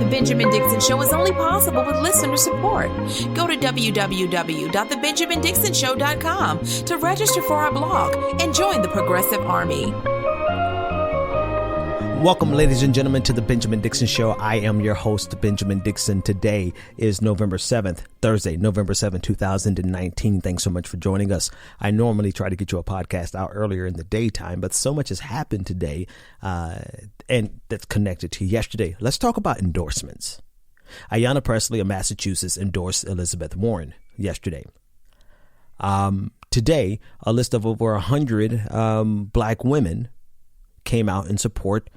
The Benjamin Dixon Show is only possible with listener support. Go to www.thebenjamindixonshow.com to register for our blog and join the Progressive Army. Welcome, ladies and gentlemen, to the Benjamin Dixon Show. I am your host, Benjamin Dixon. Today is November 7th, Thursday, November 7th, 2019. Thanks so much for joining us. I normally try to get you a podcast out earlier in the daytime, but so much has happened today and that's connected to yesterday. Let's talk about endorsements. Ayanna Pressley of Massachusetts endorsed Elizabeth Warren yesterday. Today, a list of over 100 black women came out in support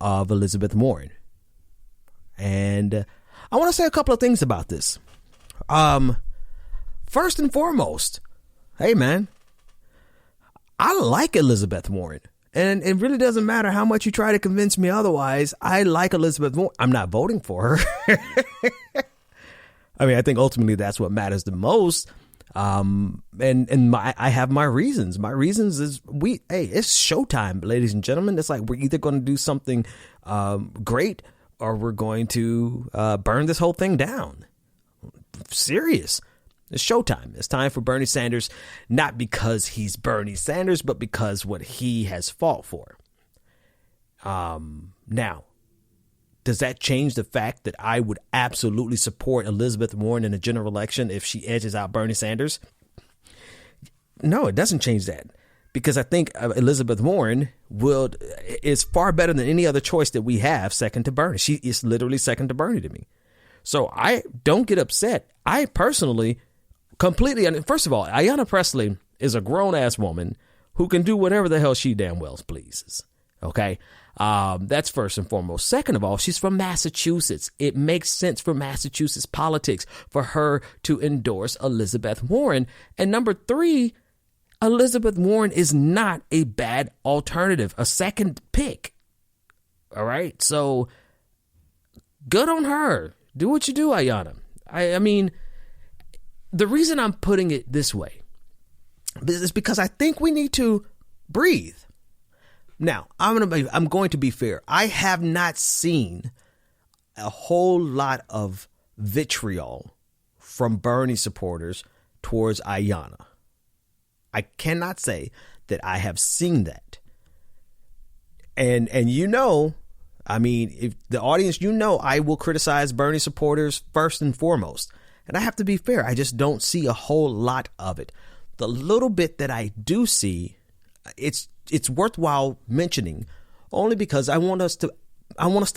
of Elizabeth Warren. And I want to say a couple of things about this. First and foremost, hey man, I like Elizabeth Warren. And it really doesn't matter how much you try to convince me otherwise. I like Elizabeth Warren. I'm not voting for her. I mean, I think ultimately that's what matters the most. I have my reasons. My reasons is it's showtime, ladies and gentlemen. It's like we're either going to do something great or we're going to burn this whole thing down. Serious. It's showtime. It's time for Bernie Sanders, not because he's Bernie Sanders, but because what he has fought for. Now, does that change the fact that I would absolutely support Elizabeth Warren in a general election if she edges out Bernie Sanders? No, it doesn't change that, because I think Elizabeth Warren is far better than any other choice that we have second to Bernie. She is literally second to Bernie to me. So I don't get upset. I personally first of all, Ayanna Pressley is a grown ass woman who can do whatever the hell she damn well pleases. OK, that's first and foremost. Second of all, she's from Massachusetts. It makes sense for Massachusetts politics for her to endorse Elizabeth Warren. And number three, Elizabeth Warren is not a bad alternative, a second pick. All right. So good on her. Do what you do, Ayanna. I mean, the reason I'm putting it this way is because I think we need to breathe. Now, I'm going to be fair. I have not seen a whole lot of vitriol from Bernie supporters towards Ayanna. I cannot say that I have seen that. And I mean, if the audience, I will criticize Bernie supporters first and foremost. And I have to be fair. I just don't see a whole lot of it. The little bit that I do see, it's worthwhile mentioning, only because I want us to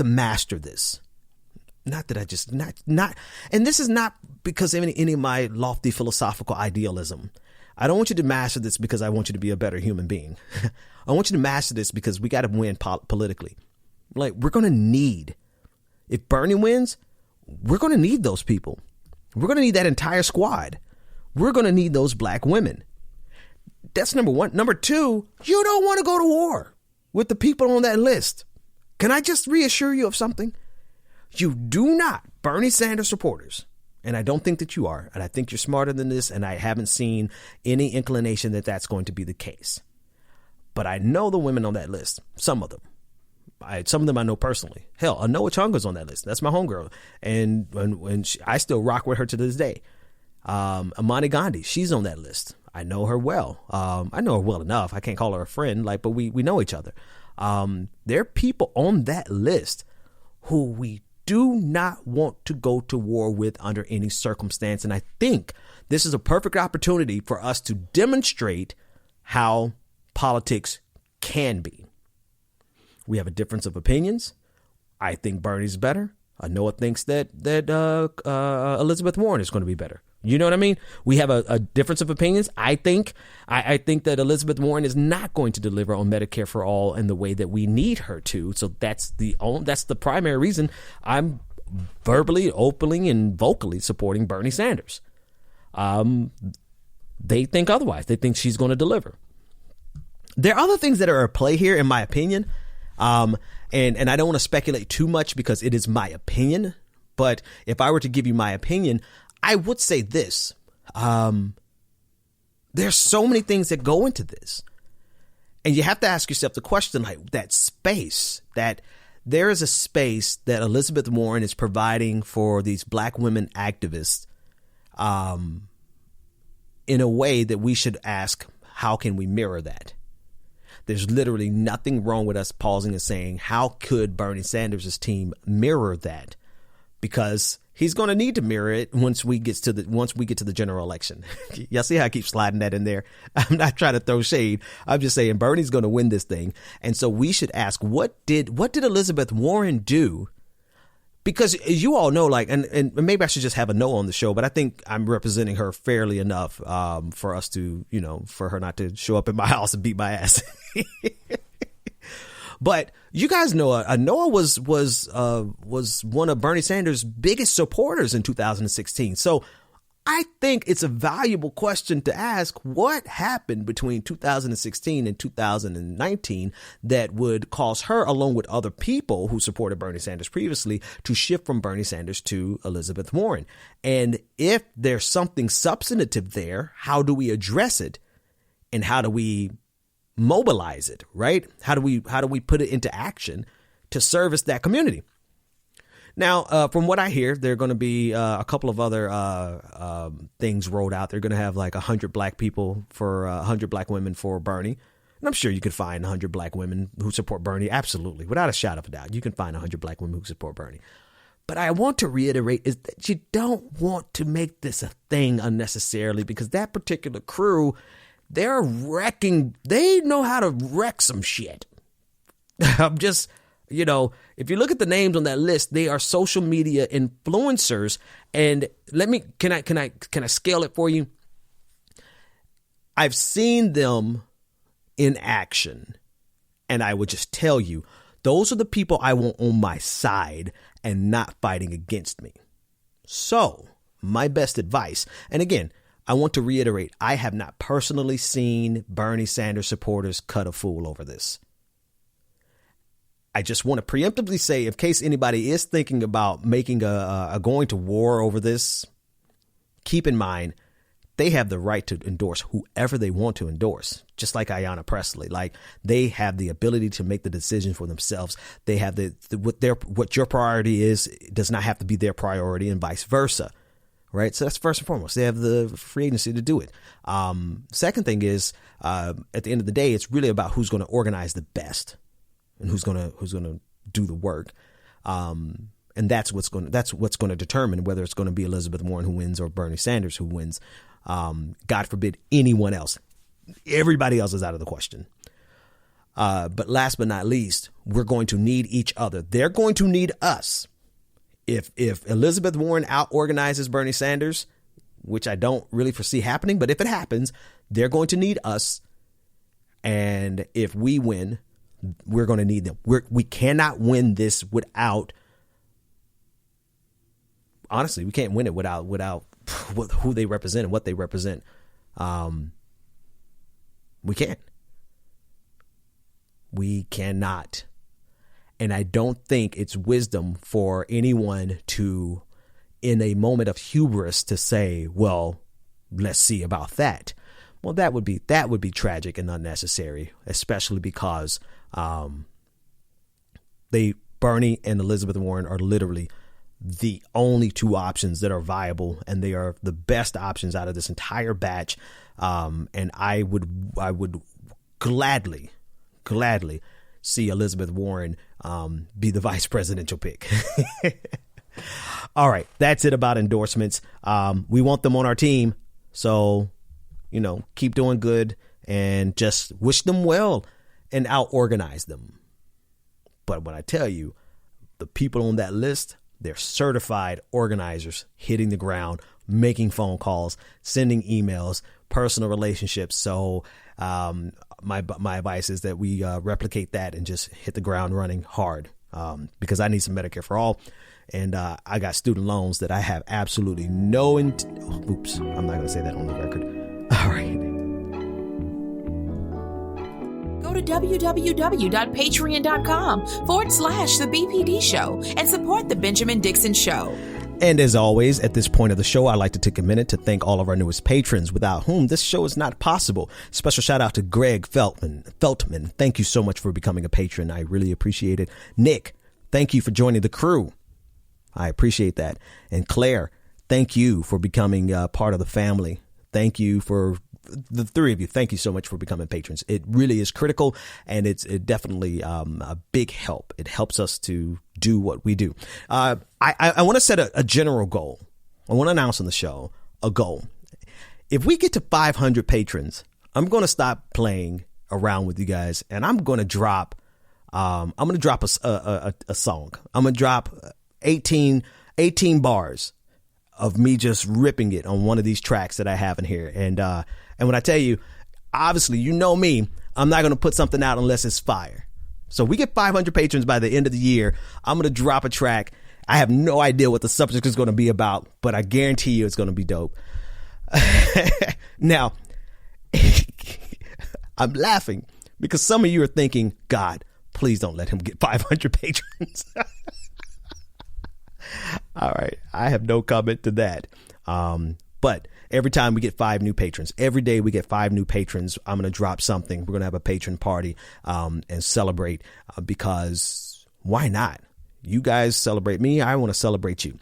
master this. Not that I just not, and this is not because of any of my lofty philosophical idealism. I don't want you to master this because I want you to be a better human being. I want you to master this because we got to win politically. Like, we're going to need, if Bernie wins, we're going to need those people. We're going to need that entire squad. We're going to need those black women. That's number one. Number two, you don't want to go to war with the people on that list. Can I just reassure you of something? You do not, Bernie Sanders supporters, and I don't think that you are, and I think you're smarter than this, and I haven't seen any inclination that that's going to be the case. But I know the women on that list, some of them. Some of them I know personally. Hell, Anoa Chunga's on that list. That's my homegirl. And I still rock with her to this day. Amani Gandhi, she's on that list. I know her well. I know her well enough. I can't call her a friend, but we know each other. There are people on that list who we do not want to go to war with under any circumstance. And I think this is a perfect opportunity for us to demonstrate how politics can be. We have a difference of opinions. I think Bernie's better. Anoa thinks that Elizabeth Warren is going to be better. You know what I mean? We have a difference of opinions. I think that Elizabeth Warren is not going to deliver on Medicare for all in the way that we need her to. So that's the primary reason I'm verbally, openly, and vocally supporting Bernie Sanders. They think otherwise. They think she's going to deliver. There are other things that are at play here, in my opinion. And I don't want to speculate too much because it is my opinion. But if I were to give you my opinion, I would say this. There's so many things that go into this. And you have to ask yourself the question, like, that space, that there is a space that Elizabeth Warren is providing for these black women activists in a way that we should ask, how can we mirror that? There's literally nothing wrong with us pausing and saying, how could Bernie Sanders' team mirror that? Because he's going to need to mirror it once we get to the general election. Y'all see how I keep sliding that in there? I'm not trying to throw shade. I'm just saying Bernie's going to win this thing. And so we should ask, what did Elizabeth Warren do? Because as you all know, like, and maybe I should just have a no on the show, but I think I'm representing her fairly enough for us to, for her not to show up in my house and beat my ass. But you guys know, Noah was one of Bernie Sanders' biggest supporters in 2016. So I think it's a valuable question to ask, what happened between 2016 and 2019 that would cause her, along with other people who supported Bernie Sanders previously, to shift from Bernie Sanders to Elizabeth Warren? And if there's something substantive there, how do we address it? And how do we mobilize it, right? How do we put it into action to service that community? Now, from what I hear, there are going to be a couple of other things rolled out. They're going to have like 100 black people for 100 black women for Bernie. And I'm sure you could find 100 black women who support Bernie. Absolutely. Without a shadow of a doubt, you can find 100 black women who support Bernie. But I want to reiterate is that you don't want to make this a thing unnecessarily, because that particular crew, they're wrecking. They know how to wreck some shit. I'm just, if you look at the names on that list, they are social media influencers. And can I scale it for you? I've seen them in action, and I would just tell you, those are the people I want on my side and not fighting against me. So my best advice, and again, I want to reiterate, I have not personally seen Bernie Sanders supporters cut a fool over this. I just want to preemptively say, in case anybody is thinking about making a going to war over this, keep in mind, they have the right to endorse whoever they want to endorse, just like Ayanna Pressley. Like, they have the ability to make the decision for themselves. They have what your priority is does not have to be their priority, and vice versa. Right. So that's first and foremost. They have the free agency to do it. Second thing is, at the end of the day, it's really about who's going to organize the best and who's going to do the work. And that's what's going to determine whether it's going to be Elizabeth Warren who wins or Bernie Sanders who wins. God forbid anyone else. Everybody else is out of the question. But last but not least, we're going to need each other. They're going to need us. If Elizabeth Warren out-organizes Bernie Sanders, which I don't really foresee happening, but if it happens, they're going to need us. And if we win, we're going to need them. We cannot win this without, honestly, we can't win it without who they represent and what they represent. We can't. We cannot. And I don't think it's wisdom for anyone to, in a moment of hubris, to say, well, let's see about that. Well, that would be tragic and unnecessary, especially because Bernie and Elizabeth Warren are literally the only two options that are viable, and they are the best options out of this entire batch. And I would gladly see Elizabeth Warren be the vice presidential pick. All right, that's it about endorsements. We want them on our team, so keep doing good and just wish them well and out-organize them. But when I tell you, the people on that list, they're certified organizers, hitting the ground, making phone calls, sending emails, personal relationships. So my advice is that we replicate that and just hit the ground running hard, because I need some Medicare for all. And I got student loans that I have absolutely no oops, I'm not going to say that on the record. All right. Go to www.patreon.com/The BPD Show and support The Benjamin Dixon Show. And as always, at this point of the show, I'd like to take a minute to thank all of our newest patrons, without whom this show is not possible. Special shout out to Greg Feltman. Thank you so much for becoming a patron. I really appreciate it. Nick, thank you for joining the crew. I appreciate that. And Claire, thank you for becoming part of the family. Thank you for the three of you. Thank you so much for becoming patrons. It really is critical, and it's definitely a big help. It helps us to do what we do. I want to set a general goal. I want to announce on the show a goal. If we get to 500 patrons, I'm going to stop playing around with you guys, and I'm going to drop. I'm going to drop a song. I'm going to drop 18 bars of me just ripping it on one of these tracks that I have in here. And when I tell you, obviously, you know me, I'm not going to put something out unless it's fire. So we get 500 patrons by the end of the year. I'm going to drop a track. I have no idea what the subject is going to be about, but I guarantee you it's going to be dope. Now, I'm laughing because some of you are thinking, God, please don't let him get 500 patrons. All right. I have no comment to that. But every time we get 5 new patrons, every day we get 5 new patrons, I'm going to drop something. We're going to have a patron party and celebrate because why not? You guys celebrate me. I want to celebrate you.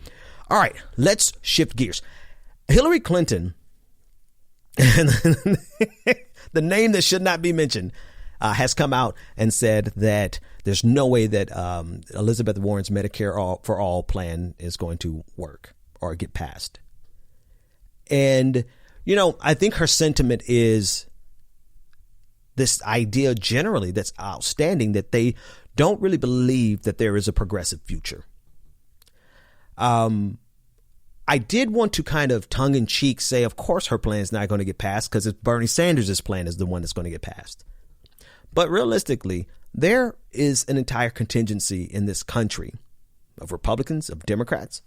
All right. Let's shift gears. Hillary Clinton, the name that should not be mentioned, has come out and said that there's no way that Elizabeth Warren's Medicare for All plan is going to work or get passed. And, you know, I think her sentiment is this idea generally that's outstanding, that they don't really believe that there is a progressive future. I did want to kind of tongue in cheek say, of course, her plan is not going to get passed because it's Bernie Sanders' plan is the one that's going to get passed. But realistically, there is an entire contingency in this country of Republicans, of Democrats,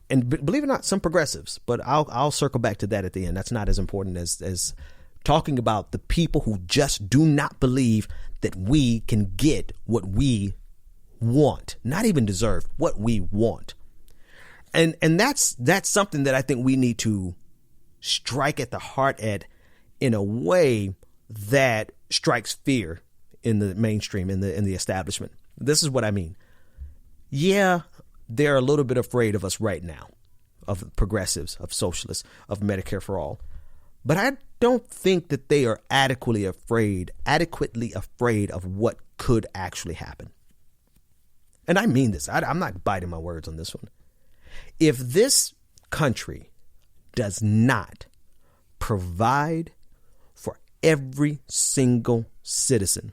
and believe it or not, some progressives. But I'll circle back to that at the end. That's not as important as talking about the people who just do not believe that we can get what we want, not even deserve, what we want. And that's something that I think we need to strike at the heart at in a way that strikes fear in the mainstream, in the establishment. This is what I mean. Yeah, they're a little bit afraid of us right now, of progressives, of socialists, of Medicare for all. But I don't think that they are adequately afraid of what could actually happen. And I mean this. I'm not biting my words on this one. If this country does not provide for every single citizen,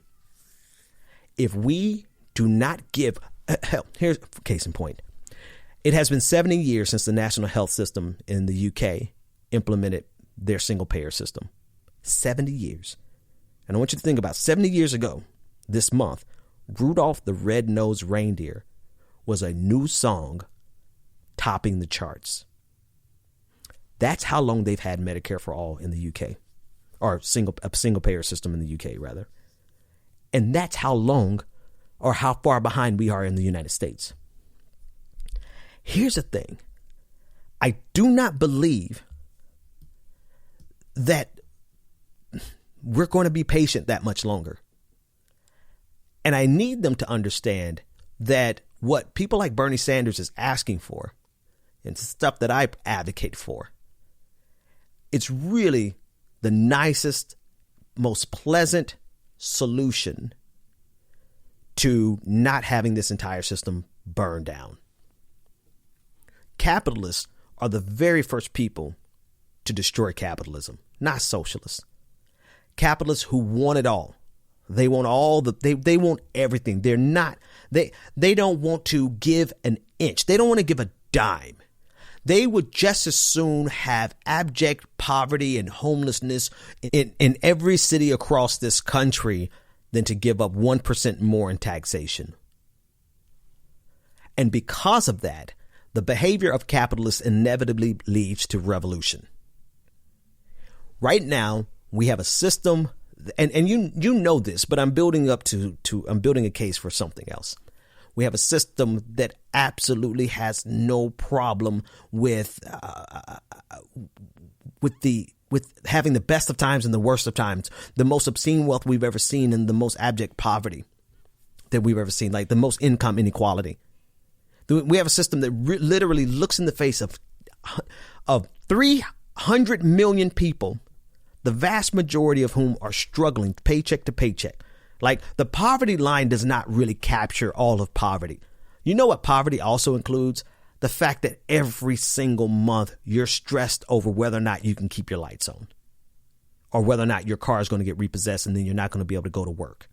if we do not give, hell, here's a case in point. It has been 70 years since the national health system in the UK implemented their single payer system. 70 years. And I want you to think about 70 years ago, this month, Rudolph the Red-Nosed Reindeer was a new song topping the charts. That's how long they've had Medicare for all in the UK, or a single payer system in the UK, rather. And that's how long or how far behind we are in the United States. Here's the thing. I do not believe that we're going to be patient that much longer. And I need them to understand that what people like Bernie Sanders is asking for and stuff that I advocate for, it's really the nicest, most pleasant solution to not having this entire system burn down. Capitalists are the very first people to destroy capitalism, not socialists. Capitalists who want it all. They want they want everything. They don't want to give an inch. They don't want to give a dime. They would just as soon have abject poverty and homelessness in every city across this country than to give up 1% more in taxation. And because of that, the behavior of capitalists inevitably leads to revolution. Right now, we have a system, and you know this, but I'm building up I'm building a case for something else. We have a system that absolutely has no problem with having the best of times and the worst of times, the most obscene wealth we've ever seen and the most abject poverty. that we've ever seen, like the most income inequality. We have a system that literally looks in the face of 300 million people, the vast majority of whom are struggling paycheck to paycheck. Like, the poverty line does not really capture all of poverty. You know what poverty also includes? The fact that every single month you're stressed over whether or not you can keep your lights on, or whether or not your car is going to get repossessed and then you're not going to be able to go to work.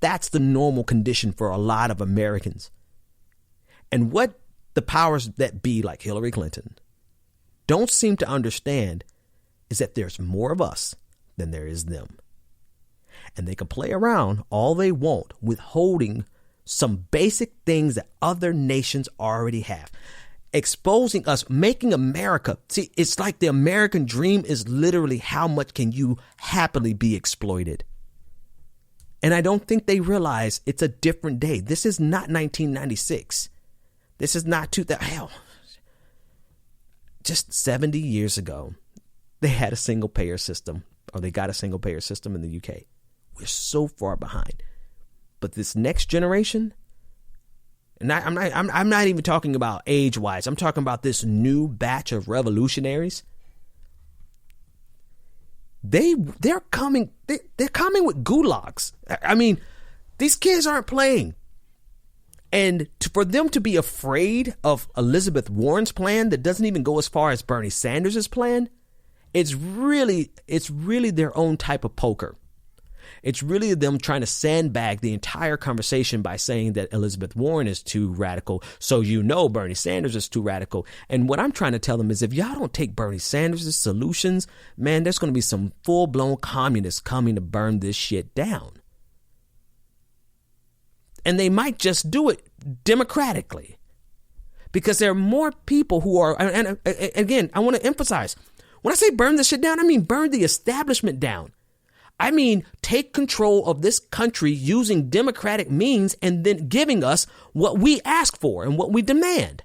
That's the normal condition for a lot of Americans. And what the powers that be, like Hillary Clinton, don't seem to understand is that there's more of us than there is them. And they can play around all they want withholding some basic things that other nations already have. Exposing us, making America. See, it's like the American dream is literally how much can you happily be exploited. And I don't think they realize it's a different day. This is not 1996. This is not 2000. Hell, just 70 years ago, they had a single payer system, or they got a single payer system in the UK. We're so far behind. But this next generation, and I'm not even talking about age wise. I'm talking about this new batch of revolutionaries. They're coming with gulags. I mean, these kids aren't playing. And for them to be afraid of Elizabeth Warren's plan that doesn't even go as far as Bernie Sanders' plan, it's really their own type of poker. It's really them trying to sandbag the entire conversation by saying that Elizabeth Warren is too radical. So Bernie Sanders is too radical. And what I'm trying to tell them is, if y'all don't take Bernie Sanders' solutions, man, there's going to be some full-blown communists coming to burn this shit down. And they might just do it democratically, because there are more people who are, and again, I want to emphasize, when I say burn this shit down, I mean burn the establishment down. I mean, take control of this country using democratic means and then giving us what we ask for and what we demand.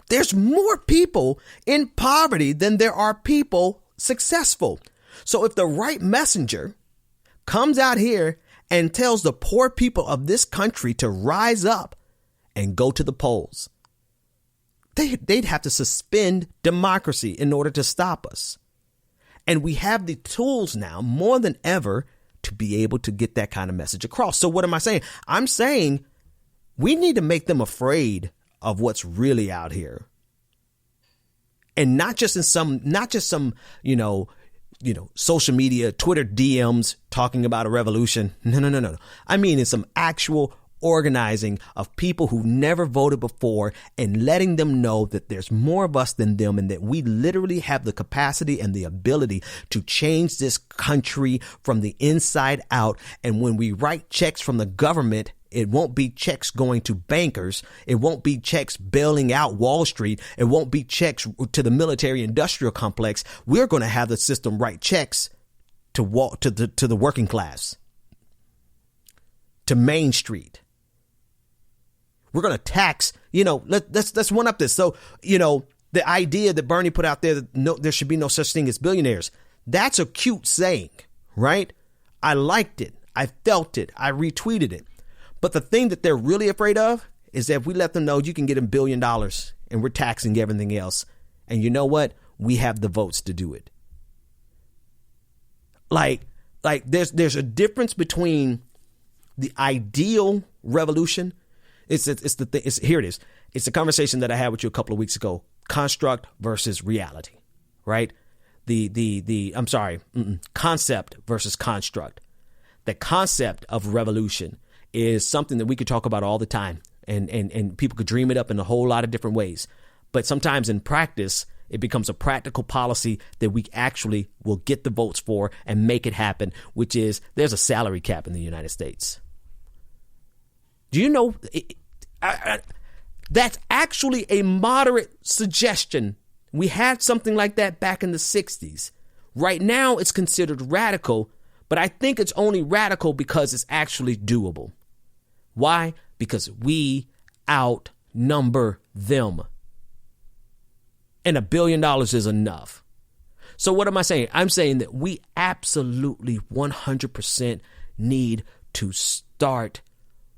There's more people in poverty than there are people successful. So if the right messenger comes out here and tells the poor people of this country to rise up and go to the polls, they'd have to suspend democracy in order to stop us. And we have the tools now more than ever to be able to get that kind of message across. So what am I saying? I'm saying we need to make them afraid of what's really out here. And not just some, social media, Twitter DMs talking about a revolution. No. I mean, in some actual organizing of people who never voted before, and letting them know that there's more of us than them, and that we literally have the capacity and the ability to change this country from the inside out. And when we write checks from the government, it won't be checks going to bankers. It won't be checks bailing out Wall Street. It won't be checks to the military industrial complex. We're going to have the system write checks to the working class, to Main Street. We're going to tax, let's one up this. So, the idea that Bernie put out there that there should be no such thing as billionaires. That's a cute saying, right? I liked it. I felt it. I retweeted it. But the thing that they're really afraid of is that if we let them know you can get $1 billion and we're taxing everything else. And you know what? We have the votes to do it. Like there's a difference between the ideal revolution. Here it is. It's the conversation that I had with you a couple of weeks ago. Construct versus reality, right? Concept versus construct. The concept of revolution is something that we could talk about all the time, and people could dream it up in a whole lot of different ways. But sometimes in practice, it becomes a practical policy that we actually will get the votes for and make it happen, which is there's a salary cap in the United States. Do you know that's actually a moderate suggestion? We had something like that back in the 60s. Right now, it's considered radical, but I think it's only radical because it's actually doable. Why? Because we outnumber them. And $1 billion is enough. So what am I saying? I'm saying that we absolutely 100% need to start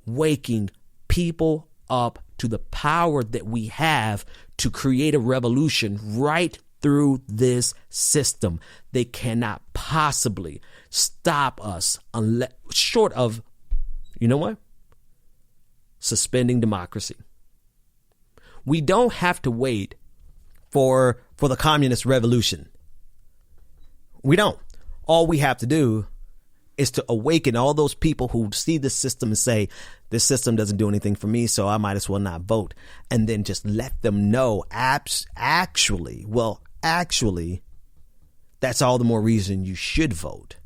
waking people up to the power that we have to create a revolution right through this system. They cannot possibly stop us unless, short of, you know what? Suspending democracy. We don't have to wait for the communist revolution. We don't. All we have to do is to awaken all those people who see this system and say, this system doesn't do anything for me, so I might as well not vote. And then just let them know, actually, that's all the more reason you should vote.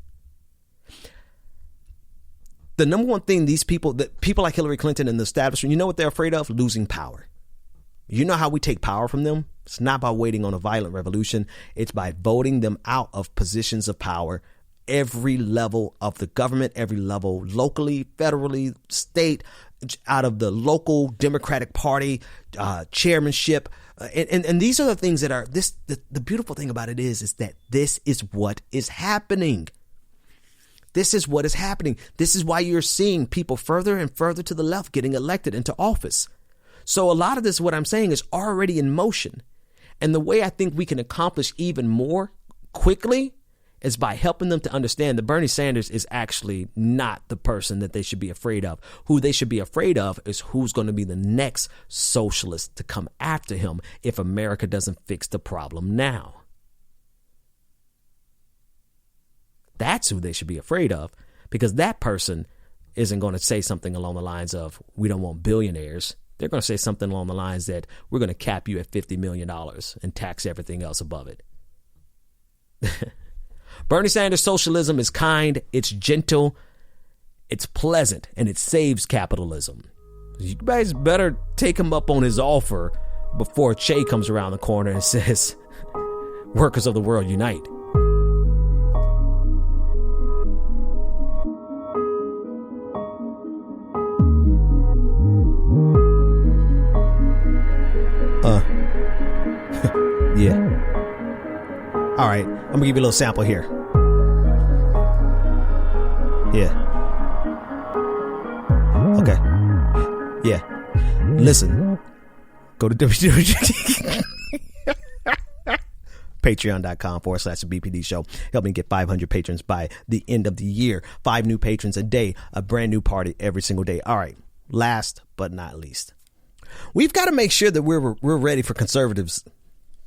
The number one thing these people like Hillary Clinton and the establishment, you know what they're afraid of? Losing power. You know how we take power from them? It's not by waiting on a violent revolution. It's by voting them out of positions of power, every level of the government, every level locally, federally, state, out of the local Democratic Party, chairmanship. And these are the things that are the beautiful thing about it is that this is what is happening. This is what is happening. This is why you're seeing people further and further to the left getting elected into office. So a lot of this, what I'm saying, is already in motion. And the way I think we can accomplish even more quickly is by helping them to understand that Bernie Sanders is actually not the person that they should be afraid of. Who they should be afraid of is who's going to be the next socialist to come after him if America doesn't fix the problem now. That's who they should be afraid of, because that person isn't going to say something along the lines of, we don't want billionaires. They're going to say something along the lines that we're going to cap you at $50 million and tax everything else above it. Bernie Sanders' socialism is kind, it's gentle, it's pleasant, and it saves capitalism. You guys better take him up on his offer before Che comes around the corner and says, workers of the world unite. Yeah. All right. I'm going to give you a little sample here. Yeah. Okay. Yeah. Listen. Go to patreon.com/BPD show. Help me get 500 patrons by the end of the year. 5 new patrons a day. A brand new party every single day. All right. Last but not least, we've got to make sure that we're ready for conservatives,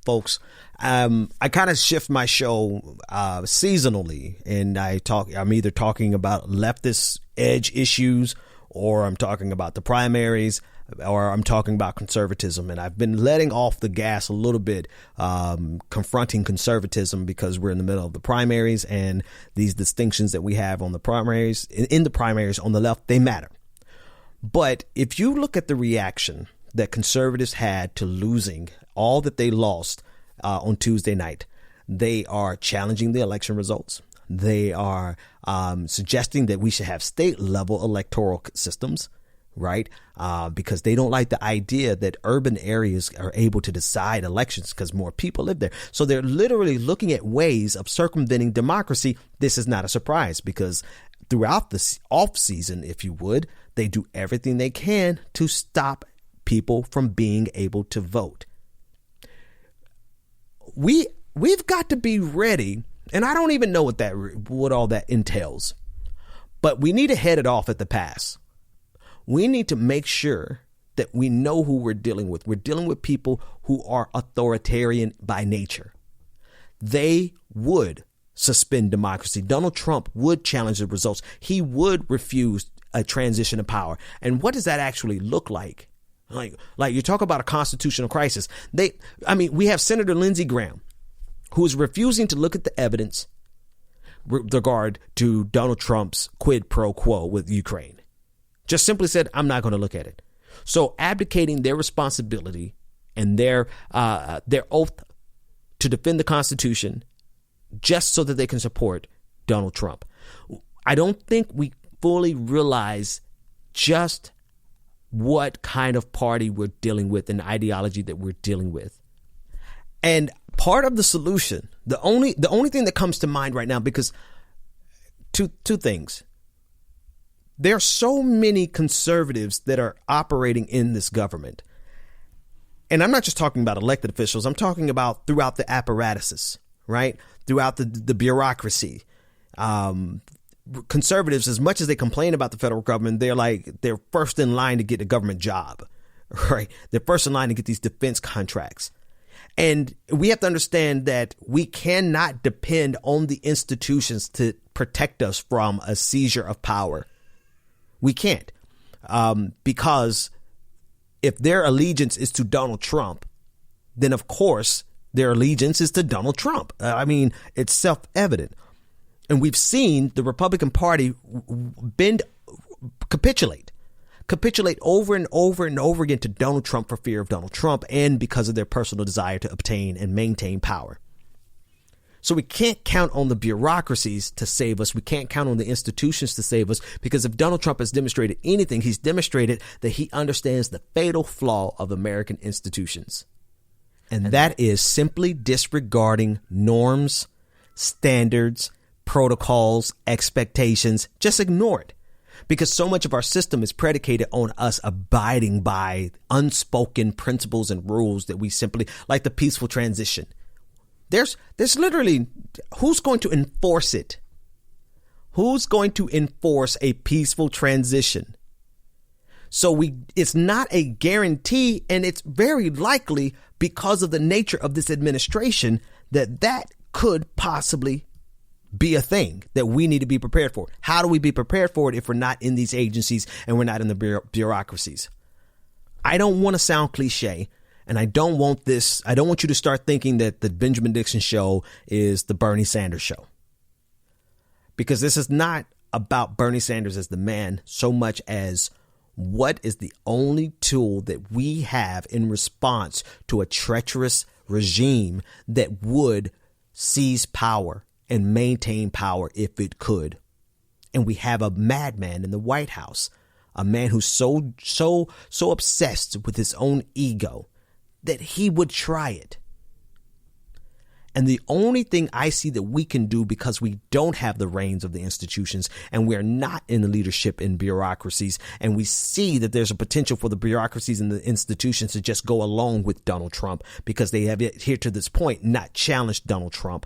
folks. I kind of shift my show seasonally, and I'm either talking about leftist edge issues, or I'm talking about the primaries, or I'm talking about conservatism. And I've been letting off the gas a little bit, confronting conservatism, because we're in the middle of the primaries, and these distinctions that we have on the primaries, in the primaries on the left, they matter. But if you look at the reaction that conservatives had to losing all that they lost on Tuesday night, they are challenging the election results. They are suggesting that we should have state level electoral systems, right? Because they don't like the idea that urban areas are able to decide elections because more people live there. So they're literally looking at ways of circumventing democracy. This is not a surprise, because throughout the off season, if you would, they do everything they can to stop people from being able to vote. We've got to be ready, and I don't even know what all that entails, but we need to head it off at the pass. We need to make sure that we know who we're dealing with. We're dealing with people who are authoritarian by nature. They would suspend democracy. Donald Trump would challenge the results. He would refuse a transition of power. And what does that actually look like? Like you talk about a constitutional crisis. We have Senator Lindsey Graham, who is refusing to look at the evidence with regard to Donald Trump's quid pro quo with Ukraine. Just simply said, I'm not going to look at it. So abdicating their responsibility and their oath to defend the Constitution just so that they can support Donald Trump. I don't think we fully realize just what kind of party we're dealing with and ideology that we're dealing with. And part of the solution, the only thing that comes to mind right now, because two things. There are so many conservatives that are operating in this government. And I'm not just talking about elected officials. I'm talking about throughout the apparatuses, right? Throughout the bureaucracy. Conservatives, as much as they complain about the federal government, they're first in line to get a government job, right? They're first in line to get these defense contracts. And we have to understand that we cannot depend on the institutions to protect us from a seizure of power. We can't, because if their allegiance is to Donald Trump, then of course their allegiance is to Donald Trump. I mean, it's self-evident. And we've seen the Republican Party capitulate over and over and over again to Donald Trump for fear of Donald Trump and because of their personal desire to obtain and maintain power. So we can't count on the bureaucracies to save us. We can't count on the institutions to save us, because if Donald Trump has demonstrated anything, he's demonstrated that he understands the fatal flaw of American institutions. And that is simply disregarding norms, standards, protocols, expectations. Just ignore it. Because so much of our system is predicated on us abiding by unspoken principles and rules that we simply, like the peaceful transition. There's literally, who's going to enforce it? Who's going to enforce a peaceful transition? So it's not a guarantee, and it's very likely, because of the nature of this administration, that could possibly be a thing that we need to be prepared for. How do we be prepared for it if we're not in these agencies and we're not in the bureaucracies? I don't want to sound cliche, and I don't want you to start thinking that the Benjamin Dixon show is the Bernie Sanders show. Because this is not about Bernie Sanders as the man so much as what is the only tool that we have in response to a treacherous regime that would seize power and maintain power if it could. And we have a madman in the White House, a man who's so obsessed with his own ego that he would try it. And the only thing I see that we can do, because we don't have the reins of the institutions and we're not in the leadership in bureaucracies, and we see that there's a potential for the bureaucracies and the institutions to just go along with Donald Trump because they have here to this point not challenged Donald Trump.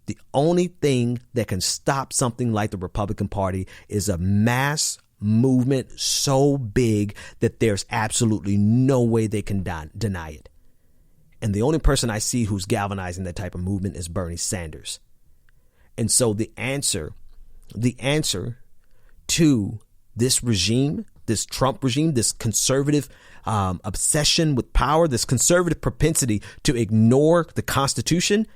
The only thing that can stop something like the Republican Party is a mass movement so big that there's absolutely no way they can deny it. And the only person I see who's galvanizing that type of movement is Bernie Sanders. And so the answer to this regime, this Trump regime, this conservative obsession with power, this conservative propensity to ignore the Constitution,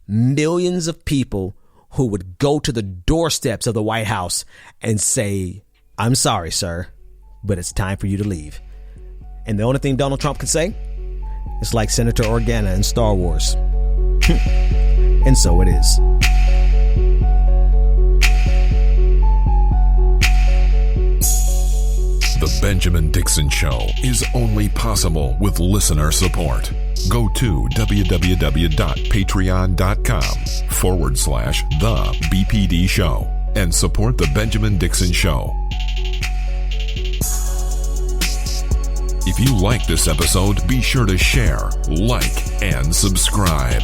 millions of people who would go to the doorsteps of the White House and say, "I'm sorry, sir, but it's time for you to leave." And the only thing Donald Trump could say, it's like Senator Organa in Star Wars. And so it is. The Benjamin Dixon Show is only possible with listener support. Go to www.patreon.com/The BPD Show and support The Benjamin Dixon Show. If you like this episode, be sure to share, like, and subscribe.